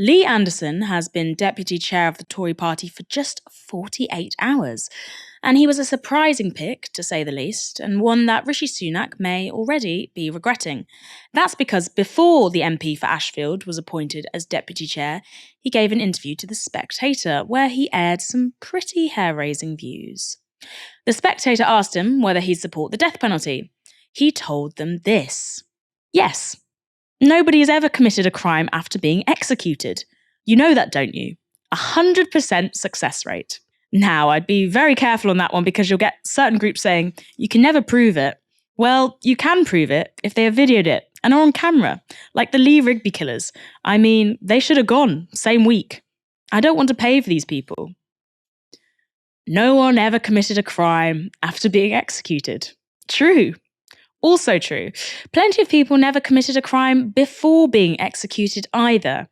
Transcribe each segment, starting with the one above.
Lee Anderson has been deputy chair of the Tory party for just 48 hours. And he was a surprising pick, to say the least, and one that Rishi Sunak may already be regretting. That's because before the MP for Ashfield was appointed as deputy chair, he gave an interview to The Spectator, where he aired some pretty hair-raising views. The Spectator asked him whether he'd support the death penalty. He told them this. Yes. Nobody has ever committed a crime after being executed. You know that, don't you? 100% success rate. Now, I'd be very careful on that one because you'll get certain groups saying, you can never prove it. Well, you can prove it if they have videoed it and are on camera, like the Lee Rigby killers. I mean, they should have gone, same week. I don't want to pay for these people. No one ever committed a crime after being executed. True. Also true. Plenty of people never committed a crime before being executed either.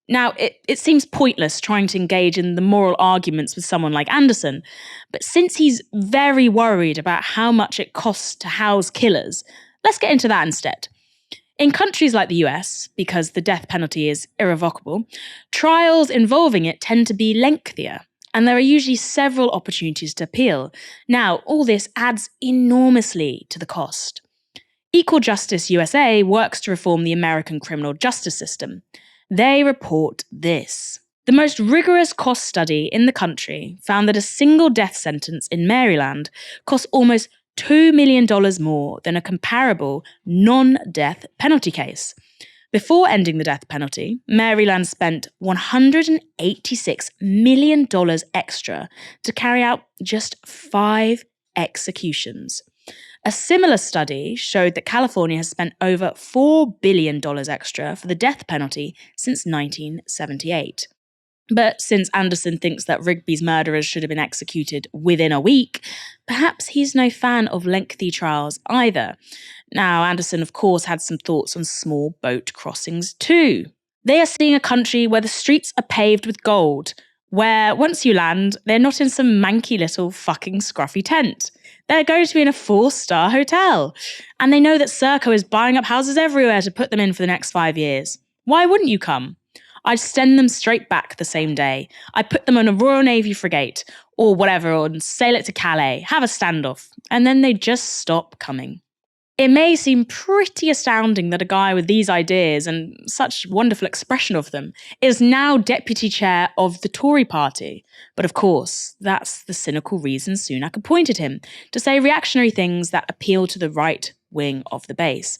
Now, it seems pointless trying to engage in the moral arguments with someone like Anderson, but since he's very worried about how much it costs to house killers, let's get into that instead. In countries like the US, because the death penalty is irrevocable, trials involving it tend to be lengthier, and there are usually several opportunities to appeal. Now, all this adds enormously to the cost. Equal Justice USA works to reform the American criminal justice system. They report this. The most rigorous cost study in the country found that a single death sentence in Maryland costs almost $2 million more than a comparable non-death penalty case. Before ending the death penalty, Maryland spent $186 million extra to carry out just 5 executions. A similar study showed that California has spent over $4 billion extra for the death penalty since 1978. But since Anderson thinks that Rigby's murderers should have been executed within a week, perhaps he's no fan of lengthy trials either. Now, Anderson, of course, had some thoughts on small boat crossings too. They are seeing a country where the streets are paved with gold, where once you land, they're not in some manky little fucking scruffy tent. They're going to be in a 4-star hotel. And they know that Serco is buying up houses everywhere to put them in for the next 5 years. Why wouldn't you come? I'd send them straight back the same day. I'd put them on a Royal Navy frigate or whatever and sail it to Calais, have a standoff, and then they'd just stop coming. It may seem pretty astounding that a guy with these ideas and such wonderful expression of them is now deputy chair of the Tory party. But of course, that's the cynical reason Sunak appointed him, to say reactionary things that appeal to the right wing of the base.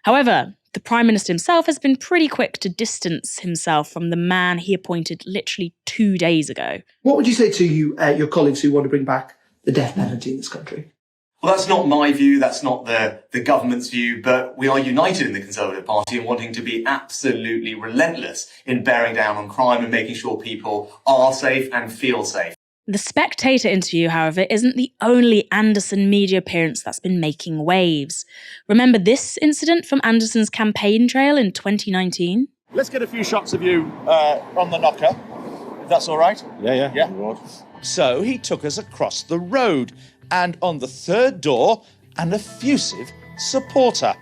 However, the Prime Minister himself has been pretty quick to distance himself from the man he appointed literally 2 days ago. What would you say to your colleagues who want to bring back the death penalty in this country? Well, that's not my view, that's not the government's view, but we are united in the Conservative Party in wanting to be absolutely relentless in bearing down on crime and making sure people are safe and feel safe. The Spectator interview, however, isn't the only Anderson media appearance that's been making waves. Remember this incident from Anderson's campaign trail in 2019? Let's get a few shots of you on the knocker, if that's all right. Yeah. So he took us across the road, and on the third door, an effusive supporter.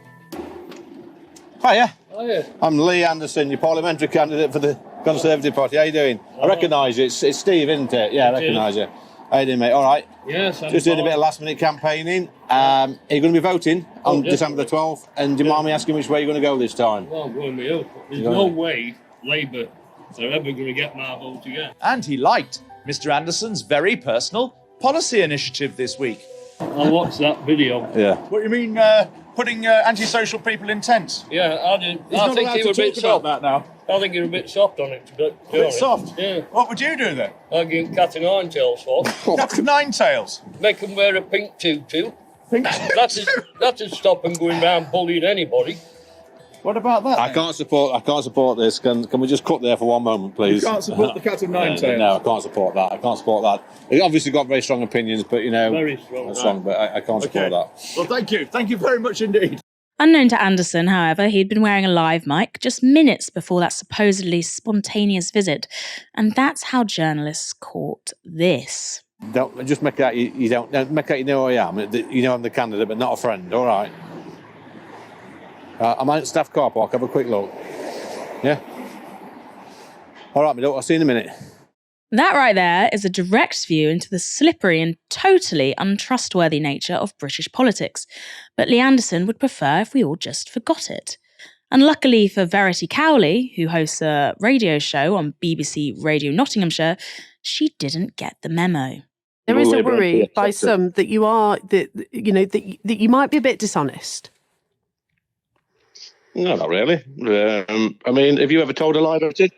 Hiya. Hiya. I'm Lee Anderson, your parliamentary candidate for the Conservative Party. How you doing? I recognise you. It's Steve, isn't it? Yeah, I recognise you. How you doing, mate? All right. Yes, I'm just doing a bit of last-minute campaigning. Are you going to be voting on December the 12th? And do you mind me asking which way you're going to go this time? Well, I'm going with you. There's no way Labour are ever going to get my vote again. And he liked Mr. Anderson's very personal policy initiative this week. I watched that video. Yeah. What do you mean, putting antisocial people in tents? Yeah, I think he was a bit soft. That now. I think you're a bit soft on it. A bit soft? Yeah. What would you do then? I'd give cat and nine tails for. Cat of nine tails? Make them wear a pink tutu. Pink That'd stop them going round bullying anybody. What about that? I can't support this. Can we just cut there for one moment, please? You can't support the cat of nine tails? No, I can't support that. He obviously got very strong opinions, but Very strong. but I can't support that. Well, thank you. Thank you very much indeed. Unknown to Anderson, however, he'd been wearing a live mic just minutes before that supposedly spontaneous visit. And that's how journalists caught this. Don't just make out you don't make out you know who I am. You know I'm the candidate, but not a friend. All right. I'm out at staff car park. Have a quick look. Yeah. All right, my daughter, I'll see you in a minute. That right there is a direct view into the slippery and totally untrustworthy nature of British politics. But Lee Anderson would prefer if we all just forgot it. And luckily for Verity Cowley, who hosts a radio show on BBC Radio Nottinghamshire, she didn't get the memo. There is a worry by some that you are that you might be a bit dishonest. No, not really. I mean, have you ever told a lie about it?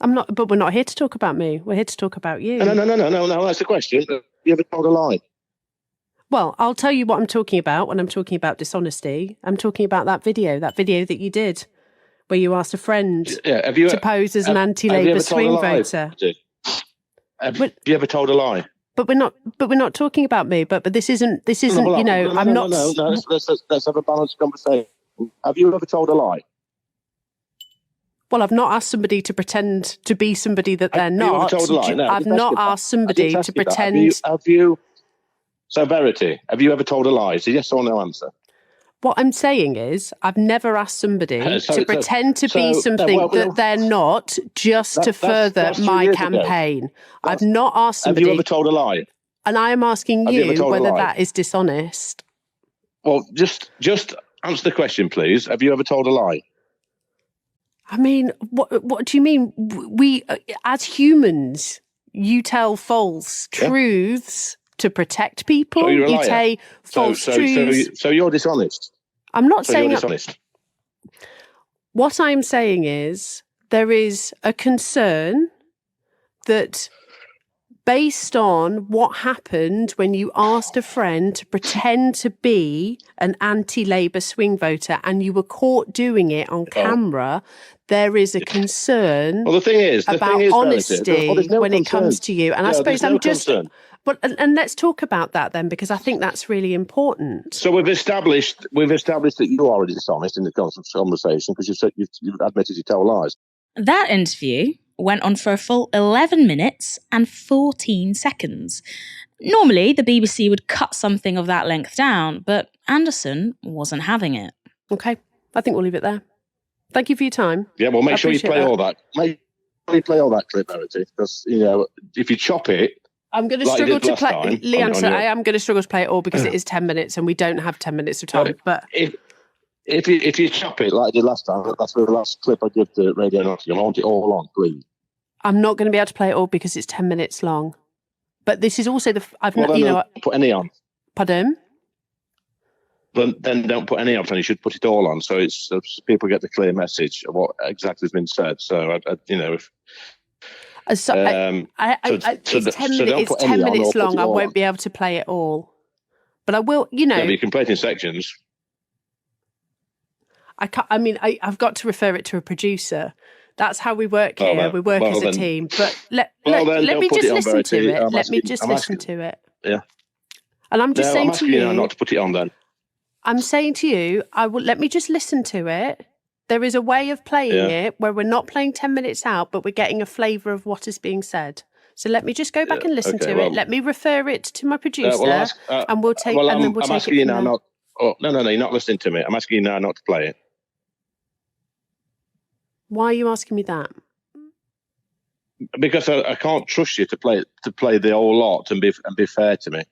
I'm not, but we're not here to talk about me. We're here to talk about you. No, that's the question. Have you ever told a lie? Well, I'll tell you what I'm talking about when I'm talking about dishonesty. I'm talking about that video that you did, where you asked a friend to pose as an anti-Labour swing voter. Have you ever told a lie? But we're not talking about me. But this isn't. I'm not. No. Let's have a balanced conversation. Have you ever told a lie? Well, I've not asked somebody to pretend to be somebody that they're not. Have you ever told a lie? No, I've not asked somebody to pretend. Have you? So, Verity, have you ever told a lie? It's a yes or no answer. What I'm saying is, I've never asked somebody to pretend to be something that they're not, just to further my campaign. I've not asked somebody. Have you ever told a lie? And I am asking you whether that is dishonest. Well, just answer the question, please. Have you ever told a lie? I mean, what do you mean? We, as humans, you tell false truths to protect people. So you're a liar. You say false truths. So you're dishonest. I'm not saying you're dishonest. What I'm saying is there is a concern that, based on what happened when you asked a friend to pretend to be an anti-Labour swing voter and you were caught doing it on camera, there is a concern about honesty when it comes to you. And I suppose I'm just... But and let's talk about that then, because I think that's really important. So we've established that you are dishonest in the conversation because you've admitted you tell lies. That interview went on for a full 11 minutes and 14 seconds. Normally, the BBC would cut something of that length down, but Anderson wasn't having it. Okay, I think we'll leave it there. Thank you for your time. Yeah, well, make sure you play all that. Make sure you play all that clip, Verity, because if you chop it. I'm going to struggle to play. Leanne, I am going to struggle to play it all because it is 10 minutes and we don't have 10 minutes of time. But if you chop it like I did last time, that's the last clip I did to Radio Nottingham. I want it all on, please. I'm not going to be able to play it all because it's 10 minutes long. But this is also put any on. Pardon? Then don't put any on. You should put it all on, so people get the clear message of what exactly has been said. So it's 10 minutes long. I won't be able to play it all, but I will. Yeah, but you can play it in sections. I can't. I mean, I've got to refer it to a producer. That's how we work here. We work as a team. But let me just listen to it. Let me just listen to it. Yeah. And I'm just saying to you not to put it on. Then I'm saying to you, let me just listen to it. There is a way of playing it where we're not playing 10 minutes out, but we're getting a flavour of what is being said. So let me just go back and listen to it. Let me refer it to my producer, and we'll take. I'm asking you now not. Oh, no, you're not listening to me. I'm asking you now not to play it. Why are you asking me that? Because I can't trust you to play the whole lot and be fair to me.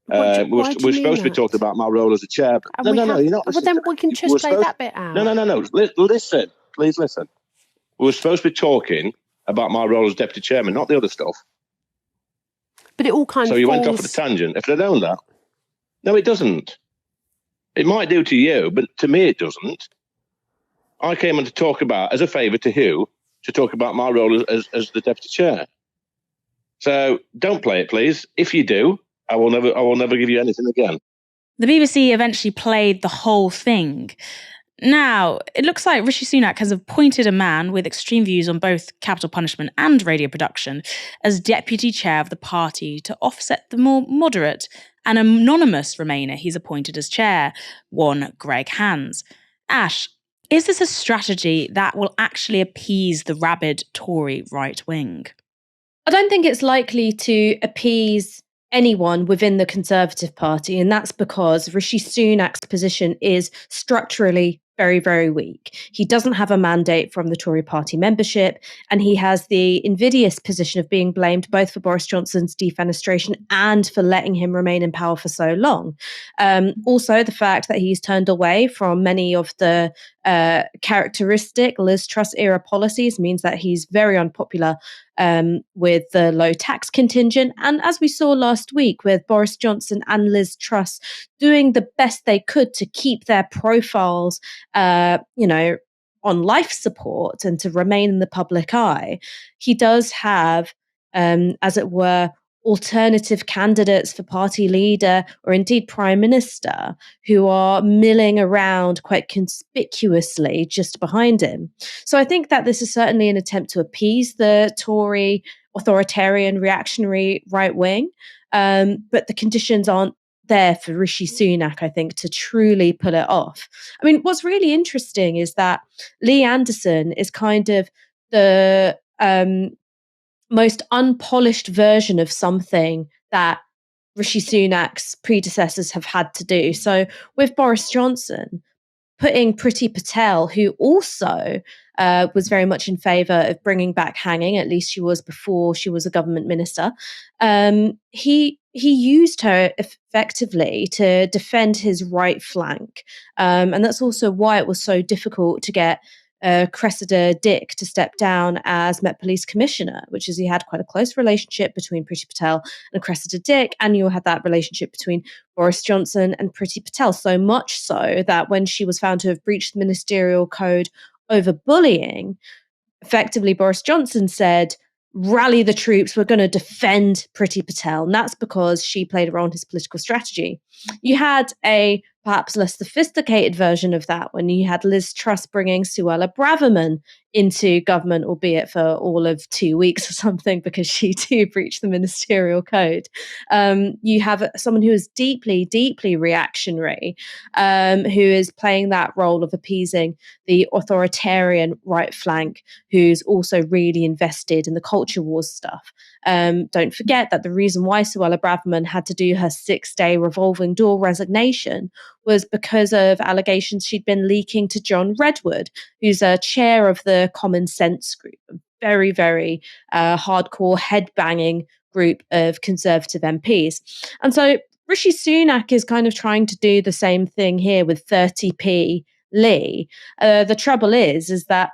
We're supposed to be talking about my role as a chair. But no, you're not. Well, then we can just play that bit out. No. Listen, please listen. We were supposed to be talking about my role as deputy chairman, not the other stuff. But it all kind of. So you went off at a tangent. If they'd owned that, no, it doesn't. It might do to you, but to me, it doesn't. I came on to talk about, as a favour to who, to talk about my role as the deputy chair. So don't play it, please. If you do, I will never give you anything again. The BBC eventually played the whole thing. Now, it looks like Rishi Sunak has appointed a man with extreme views on both capital punishment and radio production as deputy chair of the party to offset the more moderate and anonymous Remainer he's appointed as chair, one Greg Hands. Ash, is this a strategy that will actually appease the rabid Tory right wing? I don't think it's likely to appease anyone within the Conservative Party, and that's because Rishi Sunak's position is structurally very, very weak. He doesn't have a mandate from the Tory party membership, and he has the invidious position of being blamed both for Boris Johnson's defenestration and for letting him remain in power for so long. Also, the fact that he's turned away from many of the characteristic Liz Truss era policies means that he's very unpopular with the low tax contingent. And as we saw last week with Boris Johnson and Liz Truss doing the best they could to keep their profiles, on life support and to remain in the public eye, he does have, as it were, alternative candidates for party leader or indeed prime minister who are milling around quite conspicuously just behind him. So I think that this is certainly an attempt to appease the Tory authoritarian reactionary right wing, but the conditions aren't there for Rishi Sunak, I think, to truly pull it off. I mean, what's really interesting is that Lee Anderson is kind of the most unpolished version of something that Rishi Sunak's predecessors have had to do. So with Boris Johnson, putting Priti Patel, who also was very much in favour of bringing back hanging, at least she was before she was a government minister, he used her effectively to defend his right flank. And that's also why it was so difficult to get Cressida Dick to step down as Met Police Commissioner, which is he had quite a close relationship between Priti Patel and Cressida Dick, and you had that relationship between Boris Johnson and Priti Patel, so much so that when she was found to have breached the ministerial code over bullying, effectively Boris Johnson said, rally the troops, we're going to defend Priti Patel. And that's because she played a role in his political strategy. You had a perhaps less sophisticated version of that when you had Liz Truss bringing Suella Braverman into government, albeit for all of 2 weeks or something, because she too breached the ministerial code. You have someone who is deeply, deeply reactionary, who is playing that role of appeasing the authoritarian right flank, who's also really invested in the culture wars stuff. Don't forget that the reason why Suella Braverman had to do her 6-day revolving door resignation was because of allegations she'd been leaking to John Redwood, who's a chair of the Common Sense group, a very, very hardcore head-banging group of Conservative MPs. And so Rishi Sunak is kind of trying to do the same thing here with 30p Lee. The trouble is that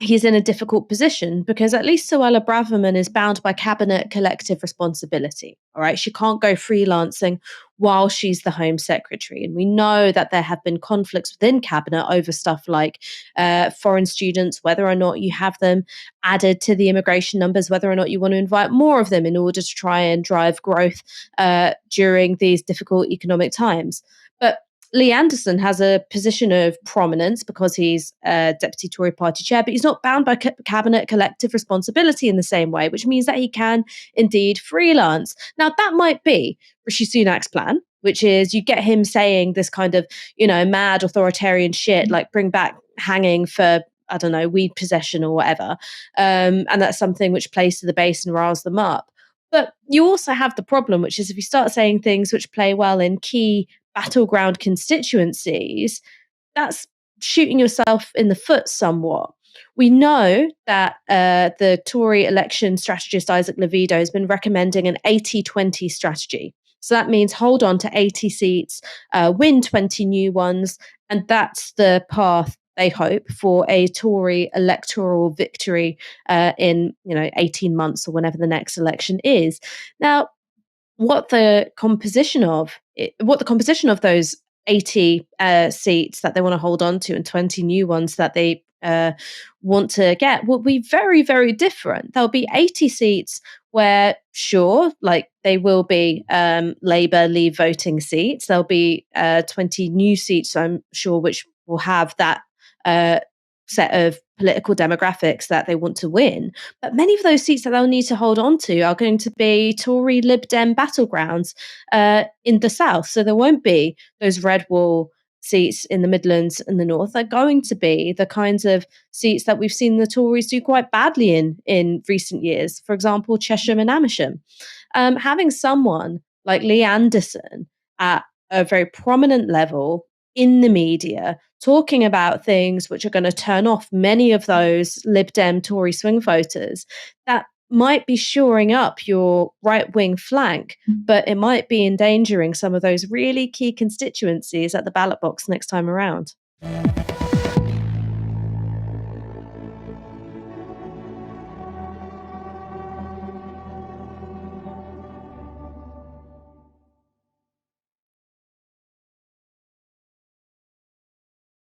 he's in a difficult position because at least Suella Braverman is bound by cabinet collective responsibility. All right. She can't go freelancing while she's the Home Secretary. And we know that there have been conflicts within cabinet over stuff like foreign students, whether or not you have them added to the immigration numbers, whether or not you want to invite more of them in order to try and drive growth during these difficult economic times. But Lee Anderson has a position of prominence because he's Deputy Tory Party Chair, but he's not bound by cabinet collective responsibility in the same way, which means that he can indeed freelance. Now, that might be Rishi Sunak's plan, which is you get him saying this kind of, mad authoritarian shit, like bring back hanging for, I don't know, weed possession or whatever. And that's something which plays to the base and riles them up. But you also have the problem, which is if you start saying things which play well in key battleground constituencies, that's shooting yourself in the foot somewhat. We know that the Tory election strategist Isaac Levido has been recommending an 80-20 strategy. So that means hold on to 80 seats, win 20 new ones, and that's the path they hope for a Tory electoral victory in 18 months or whenever the next election is. Now, what the composition of those 80 seats that they want to hold on to and 20 new ones that they want to get will be very, very different. There'll be 80 seats where, sure, like they will be Labour Leave voting seats. There'll be 20 new seats, I'm sure, which will have that set of political demographics that they want to win. But many of those seats that they'll need to hold on to are going to be Tory Lib Dem battlegrounds in the South. So there won't be those red wall seats in the Midlands and the North. They're going to be the kinds of seats that we've seen the Tories do quite badly in recent years. For example, Chesham and Amersham. Having someone like Lee Anderson at a very prominent level in the media talking about things which are going to turn off many of those Lib Dem Tory swing voters, that might be shoring up your right-wing flank, but it might be endangering some of those really key constituencies at the ballot box next time around.